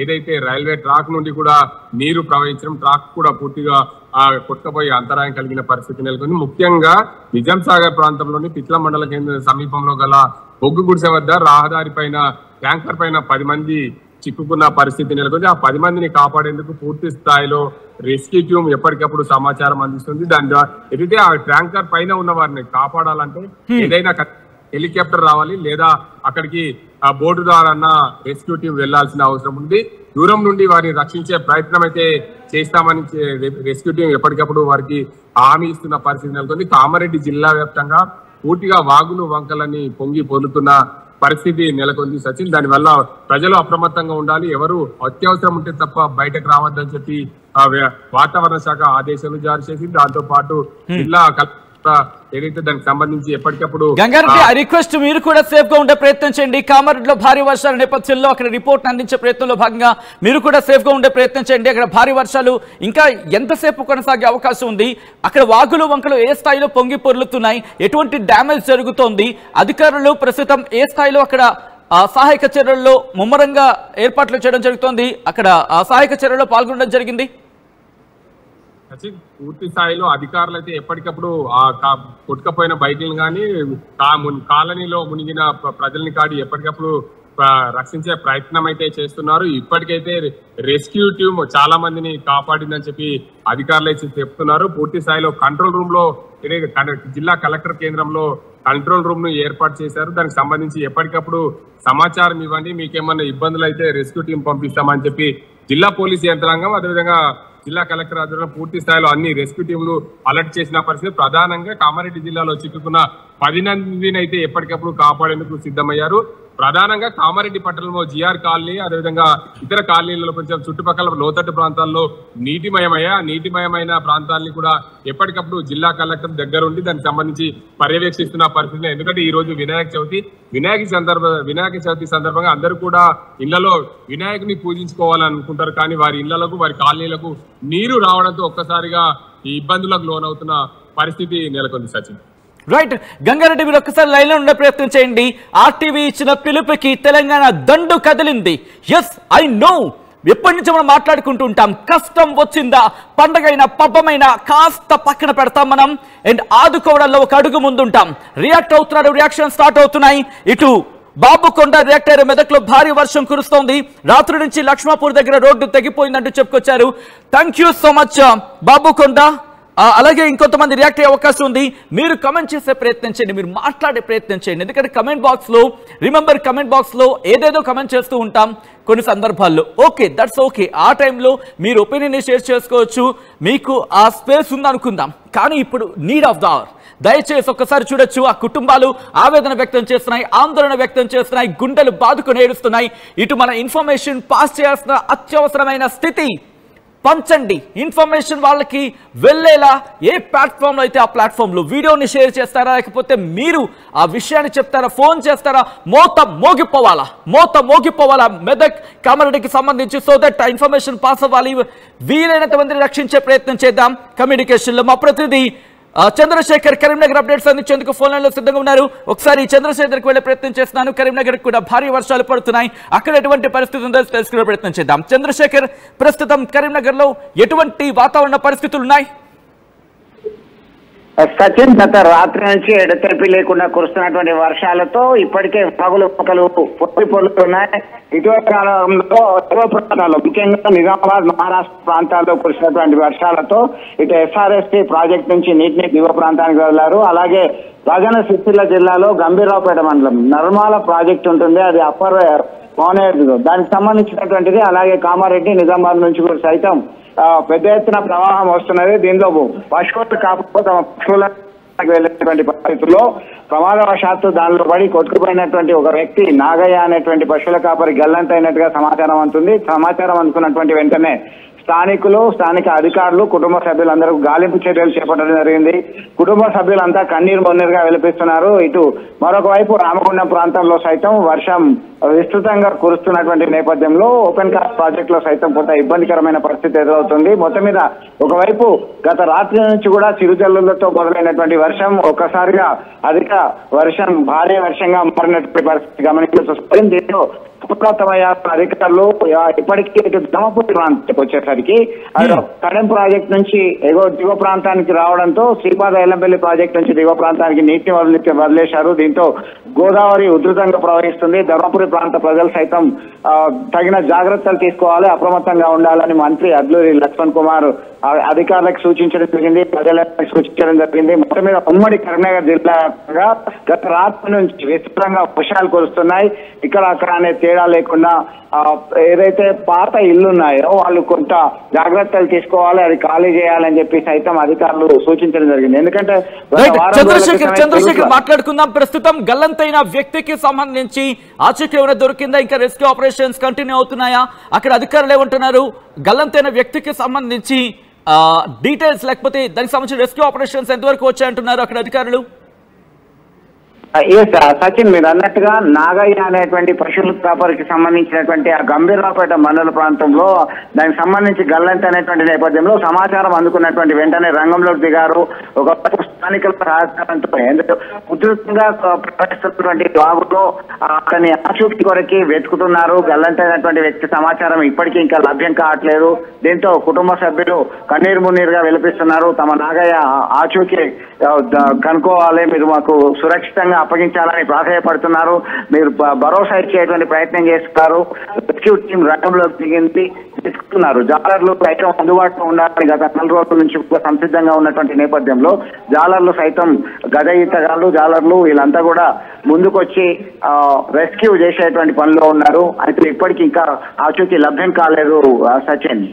ఏదైతే రైల్వే ట్రాక్ నుండి కూడా నీరు ప్రవహించడం, ట్రాక్ కూడా పూర్తిగా కొట్టుకపోయి అంతరాయం కలిగిన పరిస్థితి నెలకొంది. ముఖ్యంగా నిజాం సాగర్ ప్రాంతంలోని పిట్ల మండల కేంద్ర సమీపంలో గల బొగ్గు గుడిసె వద్ద రహదారి పైన ట్యాంకర్ పైన 10 మంది చిక్కుకున్న పరిస్థితి నెలకొంది. ఆ 10 మందిని కాపాడేందుకు పూర్తి స్థాయిలో రెస్క్యూ టీం ఎప్పటికప్పుడు సమాచారం అందిస్తుంది. దాని ద్వారా ఏదైతే ఆ ట్యాంకర్ పైన ఉన్న వారిని కాపాడాలంటే ఏదైనా హెలికాప్టర్ రావాలి, లేదా అక్కడికి ఆ బోర్డు ద్వారా రెస్క్యూ టీం వెళ్లాల్సిన అవసరం ఉంది. దూరం నుండి వారిని రక్షించే ప్రయత్నం అయితే చేస్తామని రెస్క్యూ టీం ఎప్పటికప్పుడు వారికి హామీ ఇస్తున్న పరిస్థితి నెలకొంది. కామారెడ్డి జిల్లా వ్యాప్తంగా పూర్తిగా వాగులు, వంకలని పొంగి పొర్లుతున్న పరిస్థితి నెలకొంది సచిన్. దానివల్ల ప్రజలు అప్రమత్తంగా ఉండాలి. ఎవరు అత్యవసరం ఉంటే తప్ప బయటకు రావద్దని చెప్పి వాతావరణ శాఖ ఆదేశాలు జారీ చేసింది. దాంతో పాటు జిల్లా ఏదైతే దానికి సంబంధించి ఎప్పటికప్పుడు గంగారెడ్డి, ఆ రిక్వెస్ట్ మీరు కూడా సేఫ్ గా ఉండే ప్రయత్నం చేయండి. కామారెడ్డిలో భారీ వర్షాల నేపథ్యంలో అక్కడ రిపోర్ట్ అందించే ప్రయత్నంలో భాగంగా మీరు కూడా సేఫ్ గా ఉండే ప్రయత్నం చేయండి. అక్కడ భారీ వర్షాలు ఇంకా ఎంతసేపు కొనసాగే అవకాశం ఉంది? అక్కడ వాగులు, వంకలు ఏ స్థాయిలో పొంగి పొర్లుతున్నాయి? ఎటువంటి డ్యామేజ్ జరుగుతోంది? అధికారులు ప్రస్తుతం ఏ స్థాయిలో అక్కడ సహాయక చర్యల్లో ముమ్మరంగా ఏర్పాట్లు చేయడం జరుగుతోంది? అక్కడ సహాయక చర్యల్లో పాల్గొనడం జరిగింది. పూర్తి స్థాయిలో అధికారులు అయితే ఎప్పటికప్పుడు కొట్టుకపోయిన బైకులను కానీ కాలనీలో మునిగిన ప్రజల్ని కాడి ఎప్పటికప్పుడు రక్షించే ప్రయత్నం అయితే చేస్తున్నారు. ఇప్పటికైతే రెస్క్యూ టీమ్ చాలా మందిని కాపాడిందని చెప్పి అధికారులు అయితే చెప్తున్నారు. పూర్తి స్థాయిలో కంట్రోల్ రూమ్ లో జిల్లా కలెక్టర్ కేంద్రంలో కంట్రోల్ రూమ్ ను ఏర్పాటు చేశారు. దానికి సంబంధించి ఎప్పటికప్పుడు సమాచారం ఇవ్వండి, మీకేమన్నా ఇబ్బందులు అయితే రెస్క్యూ టీం పంపిస్తామని చెప్పి జిల్లా పోలీసు యంత్రాంగం అదేవిధంగా జిల్లా కలెక్టర్ ఆధ్వర్యంలో పూర్తి స్థాయిలో అన్ని రెస్క్యూ టీంలు అలర్ట్ చేసిన పరిస్థితి. ప్రధానంగా కామారెడ్డి జిల్లాలో చిక్కుకున్న 10 మందిని అయితే ఎప్పటికప్పుడు కాపాడేందుకు సిద్ధమయ్యారు. ప్రధానంగా కామారెడ్డి పట్టణంలో జిఆర్ కాలనీ అదేవిధంగా ఇతర కాలనీలలో కొంచెం చుట్టుపక్కల లోతట్టు ప్రాంతాల్లో నీటిమయమైన ప్రాంతాలని కూడా ఎప్పటికప్పుడు జిల్లా కలెక్టర్ దగ్గరుండి దానికి సంబంధించి పర్యవేక్షిస్తున్న పరిస్థితి. ఎందుకంటే ఈ రోజు వినాయక చవితి సందర్భంగా అందరూ కూడా ఇళ్లలో వినాయకుని పూజించుకోవాలనుకుంటారు. కానీ వారి ఇళ్లకు వారి కాలనీలకు నీరు రావడంతో ఒక్కసారిగా ఈ ఇబ్బందులకు లోనవుతున్న పరిస్థితి నెలకొంది. సచిన్ రైట్, గంగారెడ్డి మీరు ఒక్కసారి లైన్ లో ఉండే ప్రయత్నం చేయండి. ఆర్టీవీ ఇచ్చిన పిలుపుకి తెలంగాణ దండు కదిలింది. ఎస్, ఐ నో, ఎప్పటి నుంచి మనం మాట్లాడుకుంటూ ఉంటాం, కష్టం వచ్చిందా పండగైనా పబ్బమైనా కాస్త పక్కన పెడతాం మనం, అండ్ ఆదుకోవడంలో ఒక అడుగు ముందుంటాం. రియాక్ట్ అవుతున్నాడు, రియాక్షన్ స్టార్ట్ అవుతున్నాయి. ఇటు బాబుకొండ రియాక్ట్ అయ్యారు. మెదక్లో భారీ వర్షం కురుస్తోంది. రాత్రి నుంచి లక్ష్మాపూర్ దగ్గర రోడ్డు తెగిపోయిందంటూ చెప్పుకొచ్చారు. Thank you so much Babukonda. అలాగే ఇంకొంతమంది రియాక్ట్ అయ్యే అవకాశం ఉంది. మీరు కమెంట్ చేసే ప్రయత్నం చేయండి, మీరు మాట్లాడే ప్రయత్నం చేయండి. ఎందుకంటే కమెంట్ బాక్స్ లో ఏదేదో కమెంట్ చేస్తూ ఉంటాం కొన్ని సందర్భాల్లో. Okay, that's okay. ఆ టైంలో మీరు ఒపీనియన్ షేర్ చేసుకోవచ్చు, మీకు ఆ స్పేస్ ఉందనుకుందాం. కానీ ఇప్పుడు నీడ్ ఆఫ్ ద అవర్, దయచేసి ఒక్కసారి చూడొచ్చు. ఆ కుటుంబాలు ఆవేదన వ్యక్తం చేస్తున్నాయి, ఆందోళన వ్యక్తం చేస్తున్నాయి, గుండెలు బాదుకొని ఏడుస్తున్నాయి. ఇటు మన ఇన్ఫర్మేషన్ పాస్ చేయాల్సిన అత్యవసరమైన స్థితి. పంచండి ఇన్ఫర్మేషన్, వాళ్ళకి వెళ్ళేలా ఏ ప్లాట్ఫామ్లో అయితే ఆ ప్లాట్ఫామ్లో వీడియోని షేర్ చేస్తారా, లేకపోతే మీరు ఆ విషయాన్ని చెప్తారా, ఫోన్ చేస్తారా, మోత మోగిపోవాలా మెదక్ కామారెడ్డికి సంబంధించి, సో దట్ ఆ ఇన్ఫర్మేషన్ పాస్ అవ్వాలి. వీలైనంత మందిని రక్షించే ప్రయత్నం చేద్దాం కమ్యూనికేషన్లో. మా ప్రతినిధి చంద్రశేఖర్ కరీంనగర్ అప్డేట్స్ అందించేందుకు ఫోన్ లైన్ లో సిద్ధంగా ఉన్నారు. ఒకసారి చంద్రశేఖర్కి వెళ్లే ప్రయత్నం చేస్తున్నాను. కరీంనగర్ కూడా భారీ వర్షాలు పడుతున్నాయి, అక్కడ ఎటువంటి పరిస్థితి ఉందో తెలుసుకునే ప్రయత్నం చేద్దాం. చంద్రశేఖర్, ప్రస్తుతం కరీంనగర్ లో ఎటువంటి వాతావరణ పరిస్థితులు ఉన్నాయి? సచిన్, గత రాత్రి నుంచి ఎడతెరిపి లేకుండా కురుస్తున్నటువంటి వర్షాలతో ఇప్పటికే వాగులు మొక్కలు పొల్లుతున్నాయి. ఇటీవల కాలంలో ప్రాంతాల్లో ముఖ్యంగా నిజామాబాద్, మహారాష్ట్ర ప్రాంతాల్లో కురిసినటువంటి వర్షాలతో ఇటు ఎస్ఆర్ఎస్పీ ప్రాజెక్ట్ నుంచి నీటిని దిగువ ప్రాంతానికి వదిలారు. అలాగే రాజన్న సిరిసిల్ల జిల్లాలో గంభీరావుపేట మండలం నర్మాల ప్రాజెక్ట్ ఉంటుంది, అది అప్పర్ మోనేరు, దానికి సంబంధించినటువంటిది. అలాగే కామారెడ్డి, నిజామాబాద్ నుంచి కూడా సైతం పెద్ద ఎత్తున ప్రవాహం వస్తున్నది. దీనిలో పశువులు కాకపోతే తమ పశువులకు వెళ్ళేటువంటి పరిస్థితుల్లో ప్రమాదవశాత్తు దానిలో పడి కొట్టుకుపోయినటువంటి ఒక వ్యక్తి నాగయ్య అనేటువంటి పశువుల కాపరి గల్లంతైనట్టుగా సమాచారం అందుతుంది. సమాచారం అందుకున్నటువంటి వెంటనే స్థానిక అధికారులు, కుటుంబ సభ్యులందరూ గాలింపు చర్యలు చేపట్టడం జరిగింది. కుటుంబ సభ్యులంతా కన్నీరు మొన్నీరుగా వెలిపిస్తున్నారు. ఇటు మరొక వైపు రామగుండం ప్రాంతంలో సైతం వర్షం విస్తృతంగా కురుస్తున్నటువంటి నేపథ్యంలో ఓపెన్ కాస్ట్ ప్రాజెక్ట్ లో సైతం కొంత ఇబ్బందికరమైన పరిస్థితి ఎదురవుతుంది. మొత్తం మీద ఒకవైపు గత రాత్రి నుంచి కూడా చిరుజల్లులతో మొదలైనటువంటి వర్షం ఒక్కసారిగా అధిక వర్షం, భారీ వర్షంగా మారినటువంటి పరిస్థితి గమనించాల్సి. దీంతో అధికారులు ఇప్పటికీ ఇటు ధర్మపురి ప్రాంతానికి వచ్చేసరికి కడెం ప్రాజెక్ట్ నుంచి దిగువ ప్రాంతానికి రావడంతో శ్రీపాద ఎల్లంపల్లి ప్రాజెక్ట్ నుంచి దిగువ ప్రాంతానికి నీటిని వదిలేశారు. దీంతో గోదావరి ఉధృతంగా ప్రవహిస్తుంది. ధర్మపురి ప్రాంత ప్రజలు సైతం తగిన జాగ్రత్తలు తీసుకోవాలి, అప్రమత్తంగా ఉండాలని మంత్రి అడ్లూరి లక్ష్మణ్ కుమార్ అధికారులకు సూచించడం జరిగింది, ప్రజలకు సూచించడం జరిగింది. మొత్తం మీద ఉమ్మడి కరీంనగర్ జిల్లాగా గత రాత్రి నుంచి విస్తృతంగా వర్షాలు కురుస్తున్నాయి. ఇక్కడ అక్కడ అనే తేడా లేకుండా ఏదైతే పాత ఇళ్లున్నాయో వాళ్ళు కొంత జాగ్రత్తలు తీసుకోవాలి, అది ఖాళీ చేయాలని చెప్పి సైతం అధికారులు సూచించడం జరిగింది. ఎందుకంటే చంద్రశేఖర్ మాట్లాడుకుందాం. ప్రస్తుతం గల్లంతైన వ్యక్తికి సంబంధించి ఆచూకీ ఏమైనా దొరికిందా? ఇంకా రెస్క్యూ ఆపరేషన్స్ కంటిన్యూ అవుతున్నాయా? అక్కడ అధికారులు ఏమంటున్నారు? గల్లంతైన వ్యక్తికి సంబంధించి డీటెయిల్స్, లేకపోతే దానికి సంబంధించిన రెస్క్యూ ఆపరేషన్స్ ఎంతవరకు వచ్చాయంటున్నారు అక్కడ అధికారులు? సచిన్, మీరు అన్నట్టుగా నాగయ్య అనేటువంటి పశువుల కాపరికి సంబంధించినటువంటి ఆ గంభీరావుపేట మండల ప్రాంతంలో దానికి సంబంధించి గల్లంత అనేటువంటి నేపథ్యంలో సమాచారం అందుకున్నటువంటి వెంటనే రంగంలోకి దిగారు. ఒక స్థానికుల సహకారంతో ఉధృతంగా ప్రవహిస్తున్నటువంటి వాగులో అతని ఆచూకీ కొరకి వెతుకుతున్నారు. గల్లంతైనటువంటి వ్యక్తి సమాచారం ఇప్పటికీ ఇంకా లభ్యం కావట్లేదు. దీంతో కుటుంబ సభ్యులు కన్నీరు మున్నీరుగా విలపిస్తున్నారు. తమ నాగయ్య ఆచూకీ కనుక్కోవాలి, మీరు మాకు సురక్షితంగా అప్పగించాలని ప్రాధాయపడుతున్నారు. మీరు భరోసా ఇచ్చేటువంటి ప్రయత్నం చేస్తున్నారు. రెస్క్యూ టీం రంగంలోకి దిగింది, తీసుకున్నారు. జాలర్లు సైతం అందుబాటులో ఉండాలని గత 4 రోజుల నుంచి సంసిద్ధంగా ఉన్నటువంటి నేపథ్యంలో జాలర్లు సైతం గజ ఈతగాళ్ళు జాలర్లు వీళ్ళంతా కూడా ముందుకొచ్చి రెస్క్యూ చేసేటువంటి పనిలో ఉన్నారు. అయితే ఇప్పటికి ఇంకా ఆచూకీ లభ్యం కాలేదు సచిన్.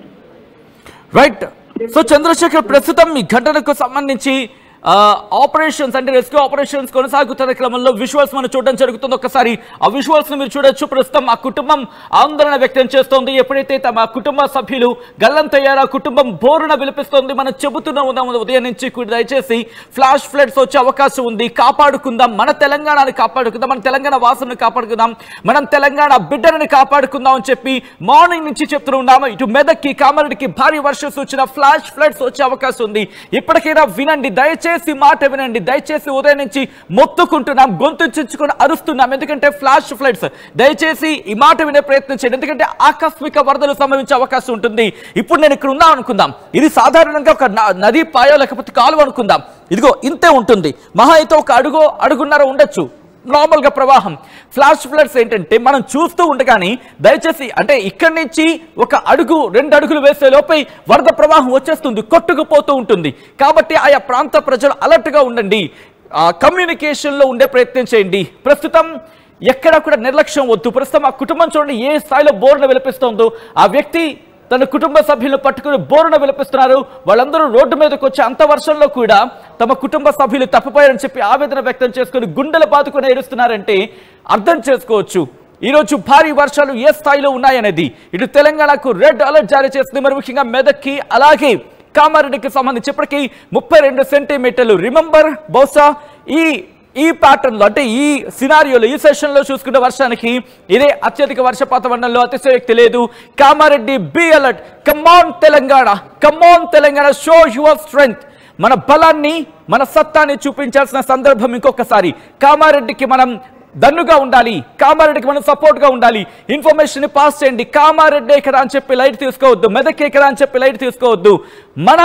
రైట్. సో చంద్రశేఖర్, ప్రస్తుతం ఈ ఘటనకు సంబంధించి ఆపరేషన్స్ అంటే రెస్క్యూ ఆపరేషన్స్ కొనసాగుతున్న క్రమంలో విజువల్స్ మనం చూడడం జరుగుతుంది. ఒకసారి ఆ విజువల్స్ ను మీరు చూడొచ్చు. ప్రస్తుతం ఆ కుటుంబం ఆందోళన వ్యక్తం చేస్తోంది. ఎప్పుడైతే తమ కుటుంబ సభ్యులు గల్లంతయ్యారో కుటుంబం బోరున విలిపిస్తోంది. మనం చెబుతూనే ఉన్నాం ఉదయం నుంచి, దయచేసి ఫ్లాష్ ఫ్లడ్స్ వచ్చే అవకాశం ఉంది, కాపాడుకుందాం, మన తెలంగాణని కాపాడుకుందాం, మన తెలంగాణ వాసులను కాపాడుకుందాం, మనం తెలంగాణ బిడ్డలని కాపాడుకుందాం అని చెప్పి మార్నింగ్ నుంచి చెప్తూ ఉన్నాము. ఇటు మెదక్కి కామారెడ్డికి భారీ వర్ష సూచన, ఫ్లాష్ ఫ్లడ్స్ వచ్చే అవకాశం ఉంది. ఇప్పటికైనా వినండి, దయచేసి మాట వినండి, దయచేసి ఉదయం నుంచి మొత్తుకుంటున్నాం, గొంతు చించుకొని అరుస్తున్నాం. ఎందుకంటే ఫ్లాష్ ఫ్లడ్స్, దయచేసి ఈ మాట వినే ప్రయత్నం చేయండి. ఎందుకంటే ఆకస్మిక వరదలు సంభవించే అవకాశం ఉంటుంది. ఇప్పుడు నేను ఇక్కడ ఉన్నా అనుకుందాం, ఇది సాధారణంగా ఒక నదీ పాయో లేకపోతే కాలువ అనుకుందాం. ఇదిగో ఇంతే ఉంటుంది, మహా అయితే ఒక అడుగున్నర ఉండొచ్చు నార్మల్ గా ప్రవాహం. ఫ్లాష్ ఫ్లడ్స్ ఏంటంటే మనం చూస్తూ ఉండగానే దయచేసి అంటే ఇక్కడి నుంచి ఒక అడుగు 2 అడుగులు వేసే లోపై వరద ప్రవాహం వచ్చేస్తుంది, కొట్టుకుపోతూ ఉంటుంది. కాబట్టి ఆయా ప్రాంత ప్రజలు అలర్ట్ గా ఉండండి, కమ్యూనికేషన్ లో ఉండే ప్రయత్నం చేయండి. ప్రస్తుతం ఎక్కడ కూడా నిర్లక్ష్యం వద్దు. ప్రస్తుతం ఆ కుటుంబం చూడండి ఏ స్థాయిలో బోర్డును విలపిస్తోందో. ఆ వ్యక్తి తన కుటుంబ సభ్యులను పట్టుకుని బోరున విలపిస్తున్నారు. వాళ్ళందరూ రోడ్డు మీదకి వచ్చి అంత వర్షంలో కూడా తమ కుటుంబ సభ్యులు తప్పిపోయారని చెప్పి ఆవేదన వ్యక్తం చేసుకుని గుండెలు బాదుకుని ఏడుస్తున్నారంటే అర్థం చేసుకోవచ్చు ఈరోజు భారీ వర్షాలు ఏ స్థాయిలో ఉన్నాయనేది. ఇటు తెలంగాణకు రెడ్ అలర్ట్ జారీ చేస్తుంది, మరి ముఖ్యంగా మెదక్కి అలాగే కామారెడ్డికి సంబంధించి ఇప్పటికీ 32 సెంటీమీటర్లు. రిమెంబర్, బహుశా ఈ ప్యాటర్న్ లో అంటే ఈ సినారియోలో ఈ సెషన్ లో చూసుకున్న వర్షానికి ఇదే అత్యధిక వర్షపాతం అనడంలో అతిశయోక్తి లేదు. Kamareddy be alert. Come on Telangana, come on Telangana, show your strength. మన బలాన్ని మన సత్తాన్ని చూపించాల్సిన సందర్భం ఇంకొకసారి. కామారెడ్డికి మనం దన్నుగా ఉండాలి, కామారెడ్డికి మనం సపోర్ట్ గా ఉండాలి. ఇన్ఫర్మేషన్ పాస్ చేయండి. కామారెడ్డి కదా అని చెప్పి లైట్ తీసుకోవద్దు, మెదక్ కదా అని చెప్పి లైట్ తీసుకోవద్దు. మన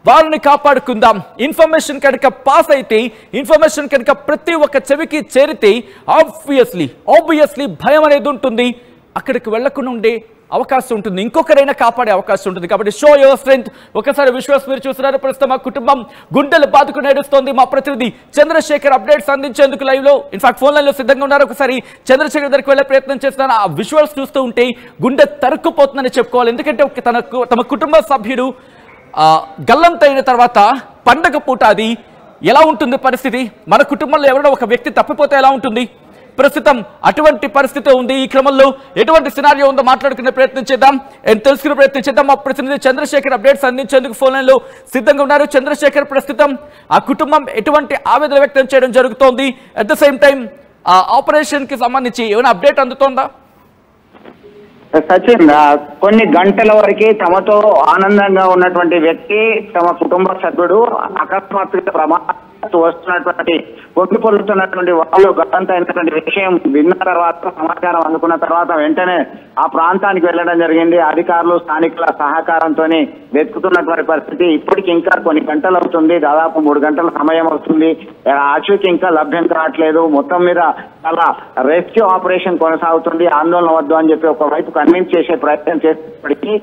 వాళ్ళని కాపాడుకుందాం. ఇన్ఫర్మేషన్ కనుక పాస్ అయితే, ఇన్ఫర్మేషన్ కనుక ప్రతి ఒక్క చెవికి చేరితే ఆబ్వియస్లీ భయం అనేది ఉంటుంది, అక్కడికి వెళ్లకుండా ఉండే అవకాశం ఉంటుంది, ఇంకొకరైనా కాపాడే అవకాశం ఉంటుంది. కాబట్టి షో యువర్ స్ట్రెంగ్త్. ఒకసారి విశ్వాస్ మీరు చూస్తున్నారు. ప్రస్తుతం మా కుటుంబం గుండెలు బాదుకుని ఏడుస్తోంది. మా ప్రతినిధి చంద్రశేఖర్ అప్డేట్స్ అందించేందుకు లైవ్ లో ఇన్ఫాక్ట్ ఫోన్ లైన్ లో సిద్ధంగా ఉన్నారు. ఒకసారి చంద్రశేఖర్ దగ్గరికి వెళ్లే ప్రయత్నం చేస్తున్నాను. ఆ విజువల్స్ చూస్తూ ఉంటే గుండె తరుక్కుపోతుందని చెప్పుకోవాలి. ఎందుకంటే తమ కుటుంబ సభ్యుడు గల్లంతైన తర్వాత పండగ పూట అది ఎలా ఉంటుంది పరిస్థితి? మన కుటుంబంలో ఎవరైనా ఒక వ్యక్తి తప్పిపోతే ఎలా ఉంటుంది? ప్రస్తుతం అటువంటి పరిస్థితి ఉంది. ఈ క్రమంలో ఎటువంటి సినారియో ఉందో మాట్లాడుకునే ప్రయత్నం చేద్దాం, తెలుసుకునే ప్రయత్నం చేద్దాం. మా ప్రతినిధి చంద్రశేఖర్ అప్డేట్స్ అందించేందుకు ఫోన్ లైన్ లో సిద్ధంగా ఉన్నారు. చంద్రశేఖర్, ప్రస్తుతం ఆ కుటుంబం ఎటువంటి ఆవేదన వ్యక్తం చేయడం జరుగుతోంది? అట్ ద సేమ్ టైం ఆ ఆపరేషన్ కి సంబంధించి ఏమైనా అప్డేట్ అందుతోందా? సచిన్, కొన్ని గంటల వరకు తమతో ఆనందంగా ఉన్నటువంటి వ్యక్తి, తమ కుటుంబ సభ్యుడు అకస్మాత్తుగా ప్రమాదం వస్తున్నటువంటి పొట్టు పొలుతున్నటువంటి వాళ్ళు గతంతైనటువంటి విషయం విన్న తర్వాత, సమాచారం అందుకున్న తర్వాత వెంటనే ఆ ప్రాంతానికి వెళ్ళడం జరిగింది. అధికారులు స్థానికుల సహకారంతో వెతుకుతున్నటువంటి పరిస్థితి. ఇప్పటికి ఇంకా కొన్ని గంటలు అవుతుంది, దాదాపు 3 గంటల సమయం అవుతుంది. ఆచూకీ ఇంకా లభ్యం కావట్లేదు. మొత్తం మీద చాలా రెస్క్యూ ఆపరేషన్ కొనసాగుతుంది. ఆందోళన వద్దు అని చెప్పి ఒకవైపు కన్విన్స్ చేసే ప్రయత్నం చేసేప్పటికీ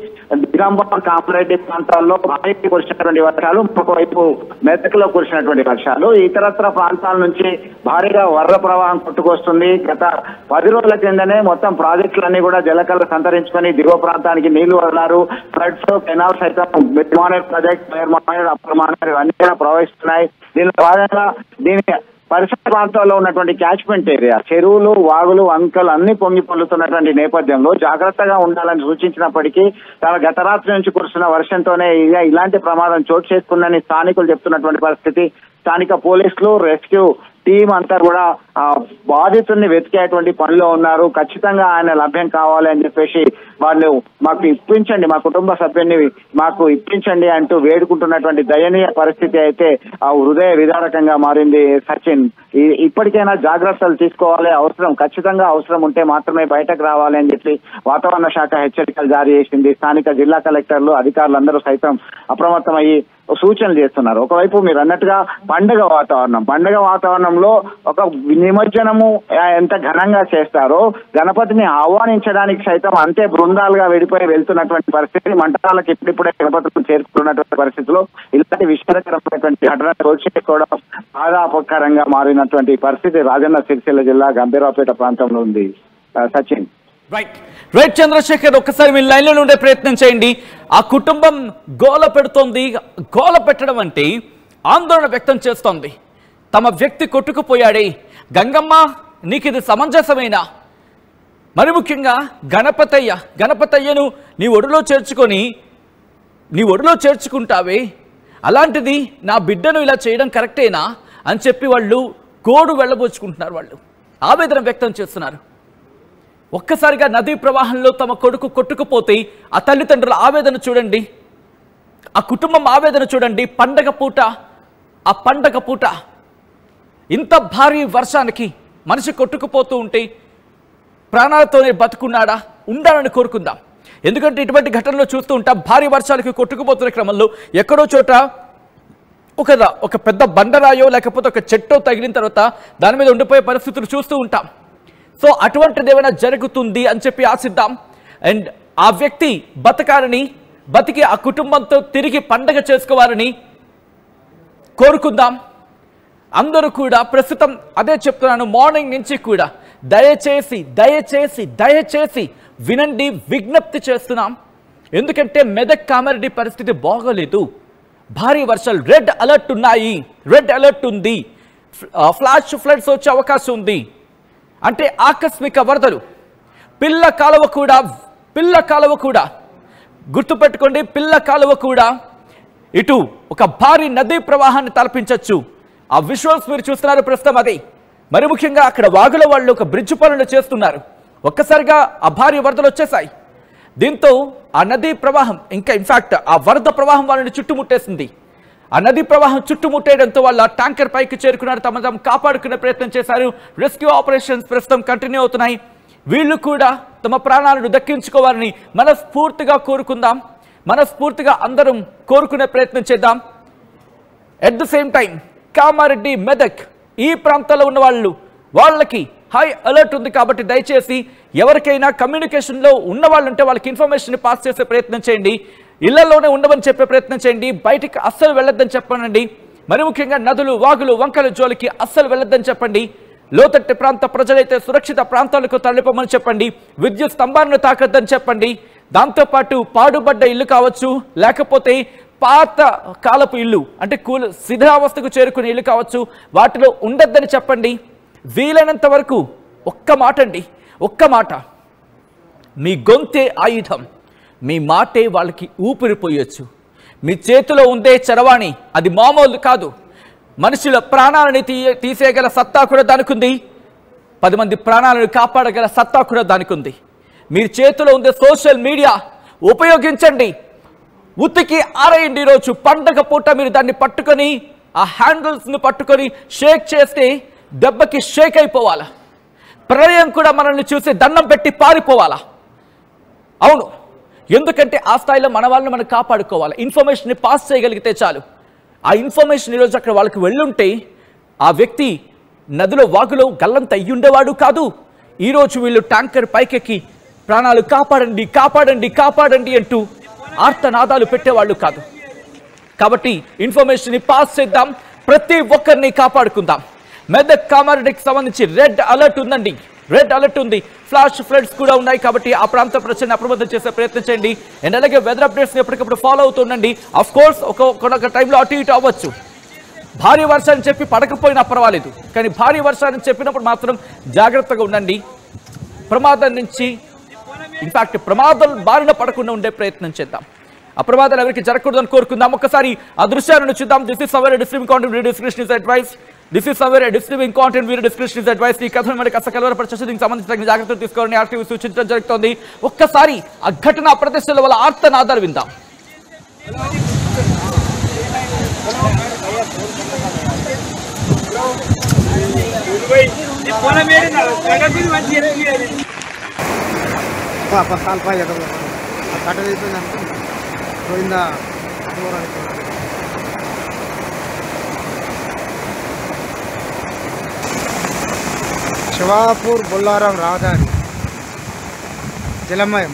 దిగంబర్, కామారెడ్డి ప్రాంతాల్లో భారీ కురిసినటువంటి వర్షాలు, ఇంకొకవైపు మెదక్లో కురిసినటువంటి వర్షాలు, ఇతరత్ర ప్రాంతాల నుంచి భారీగా వరద ప్రవాహం కొట్టుకొస్తుంది. గత 10 రోజుల కిందనే మొత్తం ప్రాజెక్టులన్నీ కూడా జలకళ సంతరించుకొని దిగువ ప్రాంతానికి నీళ్లు వదలారు. ఫ్లడ్స్, కెనాల్ సైతం mid Maner project, lower Maner, upper Maner అన్ని కూడా ప్రవహిస్తున్నాయి. దీనిలో భాగంగా దీని పరిసర ప్రాంతాల్లో ఉన్నటువంటి క్యాచ్మెంట్ ఏరియా, చెరువులు, వాగులు, వంకలు అన్ని పొంగి పొల్లుతున్నటువంటి నేపథ్యంలో జాగ్రత్తగా ఉండాలని సూచించినప్పటికీ గత రాత్రి నుంచి కురుస్తున్న వర్షంతోనే ఇలాంటి ప్రమాదం చోటు చేసుకుందని స్థానికులు చెప్తున్నటువంటి పరిస్థితి. స్థానిక పోలీసులు, రెస్క్యూ టీం అంతా కూడా బాధితుల్ని వెతికేటువంటి పనిలో ఉన్నారు. ఖచ్చితంగా ఆయన లభ్యం కావాలి అని చెప్పేసి వాళ్ళు మాకు ఇప్పించండి, మా కుటుంబ సభ్యుని మాకు ఇప్పించండి అంటూ వేడుకుంటున్నటువంటి దయనీయ పరిస్థితి అయితే హృదయ విదారకంగా మారింది. సచిన్, ఇప్పటికైనా జాగ్రత్తలు తీసుకోవాలి, ఖచ్చితంగా అవసరం ఉంటే మాత్రమే బయటకు రావాలి అని చెప్పి వాతావరణ శాఖ హెచ్చరికలు జారీ చేసింది. స్థానిక జిల్లా కలెక్టర్లు, అధికారులందరూ సైతం అప్రమత్తమయ్యి సూచనలు చేస్తున్నారు. ఒకవైపు మీరు అన్నట్టుగా పండుగ వాతావరణంలో ఒక నిమజ్జనము ఎంత ఘనంగా చేస్తారో గణపతిని ఆహ్వానించడానికి సైతం అంతే బృందాలుగా విడిపోయి వెళ్తున్నటువంటి పరిస్థితి, మంటపాలకు ఇప్పుడిప్పుడే గణపతులు చేరుకున్నటువంటి పరిస్థితిలో ఇలాంటి విషాదకరమైనటువంటి ఘటన చోటు చేసుకోవడం బాధాకరంగా మారినటువంటి పరిస్థితి రాజన్న సిరిసిల్ల జిల్లా గంభీరావుపేట ప్రాంతంలో ఉంది. సచిన్. రైట్ చంద్రశేఖర్, ఒక్కసారి మీ లైన్లో ఉండే ప్రయత్నం చేయండి. ఆ కుటుంబం గోల పెడుతోంది. గోల పెట్టడం అంటే ఆందోళన వ్యక్తం చేస్తోంది. తమ వ్యక్తి కొట్టుకుపోయాడే, గంగమ్మ నీకు ఇది సమంజసమేనా? మరి ముఖ్యంగా గణపతయ్యను నీ ఒడిలో చేర్చుకుంటావే, అలాంటిది నా బిడ్డను ఇలా చేయడం కరెక్టేనా అని చెప్పి వాళ్ళు గోడు వెళ్ళబోచుకుంటున్నారు. వాళ్ళు ఆవేదన వ్యక్తం చేస్తున్నారు. ఒక్కసారిగా నదీ ప్రవాహంలో తమ కొడుకు కొట్టుకుపోతే ఆ తల్లిదండ్రుల ఆవేదన చూడండి, ఆ కుటుంబం ఆవేదన చూడండి. పండగ పూట ఇంత భారీ వర్షానికి మనిషి కొట్టుకుపోతూ ఉంటే ప్రాణాలతోనే బతుకున్నాడా? ఉండాలని కోరుకుందాం. ఎందుకంటే ఇటువంటి ఘటనలు చూస్తూ ఉంటాం. భారీ వర్షాలకి కొట్టుకుపోతున్న క్రమంలో ఎక్కడో చోట ఒక పెద్ద బండరాయో లేకపోతే ఒక చెట్టో తగిలిన తర్వాత దాని మీద ఉండిపోయే పరిస్థితులు చూస్తూ ఉంటాం. సో అటువంటిది ఏమైనా జరుగుతుంది అని చెప్పి ఆశిద్దాం. అండ్ ఆ వ్యక్తి బతికి ఆ కుటుంబంతో తిరిగి పండగ చేసుకోవాలని కోరుకుందాం. అందరూ కూడా ప్రస్తుతం అదే చెప్తున్నాను, మార్నింగ్ నుంచి కూడా దయచేసి వినండి, విజ్ఞప్తి చేస్తున్నాం. ఎందుకంటే మెదక్ కామారెడ్డి పరిస్థితి బాగోలేదు. భారీ వర్షాలు, రెడ్ అలర్ట్ ఉంది. ఫ్లాష్ ఫ్లడ్స్ వచ్చే అవకాశం ఉంది. అంటే ఆకస్మిక వరదలు. పిల్ల కాలువ కూడా గుర్తుపెట్టుకోండి, పిల్ల కాలువ కూడా ఇటు ఒక భారీ నదీ ప్రవాహాన్ని తలపించవచ్చు. ఆ విజువల్స్ మీరు చూస్తున్నారు ప్రస్తుతం. అది మరి ముఖ్యంగా అక్కడ వాగుల వాళ్ళు ఒక బ్రిడ్జ్ పనులు చేస్తున్నారు. ఒక్కసారిగా ఆ భారీ వరదలు వచ్చేసాయి. దీంతో ఆ నదీ ప్రవాహం ఇన్ఫాక్ట్ ఆ వరద ప్రవాహం వాళ్ళని చుట్టుముట్టేసింది. ఆ నదీ ప్రవాహం చుట్టుముట్టేయడంతో వాళ్ళ ట్యాంకర్ పైకి చేరుకున్నారు, తమ కాపాడుకునే ప్రయత్నం చేశారు. రెస్క్యూ ఆపరేషన్స్ ప్రస్తుతం కంటిన్యూ అవుతున్నాయి. వీళ్ళు కూడా తమ ప్రాణాలను దక్కించుకోవాలని మనస్ఫూర్తిగా కోరుకుందాం. మనస్ఫూర్తిగా అందరం కోరుకునే ప్రయత్నం చేద్దాం. At the same time Kamareddy, Medak ఈ ప్రాంతాల్లో ఉన్న వాళ్ళకి హై అలర్ట్ ఉంది. కాబట్టి దయచేసి ఎవరికైనా కమ్యూనికేషన్లో ఉన్న వాళ్ళు ఉంటే వాళ్ళకి ఇన్ఫర్మేషన్ పాస్ చేసే ప్రయత్నం చేయండి. ఇళ్లలోనే ఉండమని చెప్పే ప్రయత్నం చేయండి. బయటికి అస్సలు వెళ్ళొద్దని చెప్పండి. మరి ముఖ్యంగా నదులు, వాగులు, వంకల జోలికి అస్సలు వెళ్ళొద్దని చెప్పండి. లోతట్టు ప్రాంత ప్రజలైతే సురక్షిత ప్రాంతాలకు తరలిపోమని చెప్పండి. విద్యుత్ స్తంభాలను తాకద్దని చెప్పండి. దాంతోపాటు పాడుబడ్డ ఇల్లు కావచ్చు, లేకపోతే పాత కాలపు ఇల్లు అంటే శిథిలావస్థకు చేరుకునే ఇల్లు కావచ్చు, వాటిలో ఉండొద్దని చెప్పండి. వీలైనంత వరకు ఒక్క మాట, మీ గొంతే ఆయుధం, మీ మాటే వాళ్ళకి ఊపిరిపోయొచ్చు. మీ చేతిలో ఉందే చరవాణి, అది మామూలు కాదు. మనుషుల ప్రాణాలని తీసేయగల సత్తా కూడా దానికుంది. 10 మంది ప్రాణాలను కాపాడగల సత్తా కూడా దానికుంది. మీరు చేతిలో ఉండే సోషల్ మీడియా ఉపయోగించండి. ఉతికి ఆరేయండి. ఈరోజు పండగ పూట మీరు దాన్ని పట్టుకొని, ఆ హ్యాండిల్స్ని పట్టుకొని షేక్ చేస్తే దెబ్బకి షేక్ అయిపోవాలా. ప్రళయం కూడా మనల్ని చూసి దండం పెట్టి పారిపోవాలా. అవును, ఎందుకంటే ఆ స్థాయిలో మన వాళ్ళని మనం కాపాడుకోవాలి. ఇన్ఫర్మేషన్ని పాస్ చేయగలిగితే చాలు. ఆ ఇన్ఫర్మేషన్ ఈరోజు అక్కడ వాళ్ళకి వెళ్ళుంటే ఆ వ్యక్తి నదిలో, వాగులో గల్లంత అయ్యుండేవాడు కాదు. ఈరోజు వీళ్ళు ట్యాంకర్ పైకెక్కి ప్రాణాలు కాపాడండి, కాపాడండి, కాపాడండి అంటూ ఆర్తనాదాలు పెట్టేవాళ్ళు కాదు. కాబట్టి ఇన్ఫర్మేషన్ పాస్ చేద్దాం, ప్రతి ఒక్కరిని కాపాడుకుందాం. మెదక్ కామారెడ్డికి సంబంధించి రెడ్ అలర్ట్ ఉందండి, రెడ్ అలర్ట్ ఉంది. ఫ్లాష్ ఫ్లడ్స్ కూడా ఉన్నాయి. కాబట్టి ఆ ప్రాంత ప్రజలను అప్రమత్తం చేసే ప్రయత్నం చేయండి. అండ్ అలాగే వెదర్ అప్డేట్స్ ఎప్పటికప్పుడు ఫాలో అవుతుండండి. అఫ్ కోర్స్ ఒక్కొక్క టైంలో అటు ఇటు అవ్వచ్చు. భారీ వర్షాన్ని చెప్పి పడకపోయినా పర్వాలేదు, కానీ భారీ వర్షాన్ని చెప్పినప్పుడు మాత్రం జాగ్రత్తగా ఉండండి. ప్రమాదం నుంచి ఇన్ఫాక్ట్ ప్రమాదం బారిన పడకుండా ఉండే ప్రయత్నం చేద్దాం. ఆ ప్రమాదాలు ఎవరికి జరగకూడదని కోరుకుందాం. ఒక్కసారి ఆ దృశ్యాలను చూద్దాం. This is our distributing content video description is advice. This is our distributing content video description is advice. ఈ కథను మనకి అసలు కలవరపరిచేసి దీనికి సంబంధించిన జాగ్రత్తలు తీసుకోవాలని ఆర్టీవీ సూచించడం జరుగుతోంది. ఒక్కసారి ఆ ఘటన ప్రదర్శనల వల్ల ఆర్తనాదాలు విందాం. కట్ట అయిపోయింది పోయిందా శివాపూర్ బొల్లారం రహదారి జలమయం.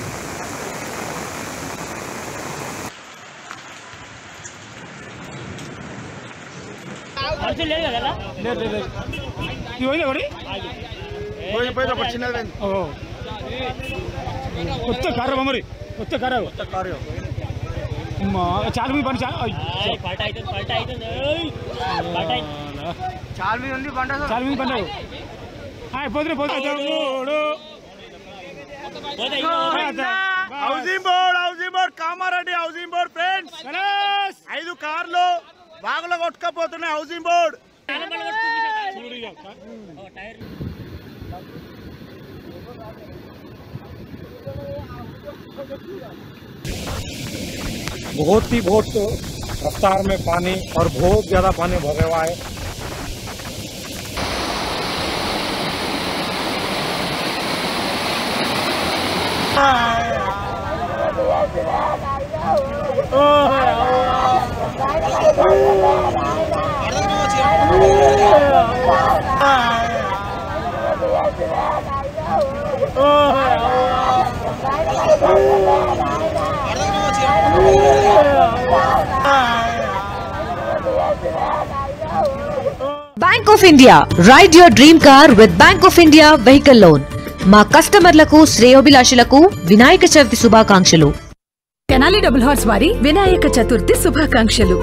కొత్త కారు మరి కొత్త కారు చాలా మీ పని చాలా మీ పండుగ పొద్దున housing board Kamareddy housing board friends 5 కార్లు బాగులో కొట్టుకపోతున్నాయి. హౌసింగ్ బోర్డ్ बहुत रफ्तार में पानी और बहुत ज़्यादा पानी भरा हुआ है. Bank of India. Ride your dream car with Bank of India vehicle loan. మా కస్టమర్లకు శ్రేయోభిలాషులకు వినాయక చవితి శుభాకాంక్షలు. తెనాలి డబుల్ హార్స్ వారి వినాయక చతుర్థి శుభాకాంక్షలు.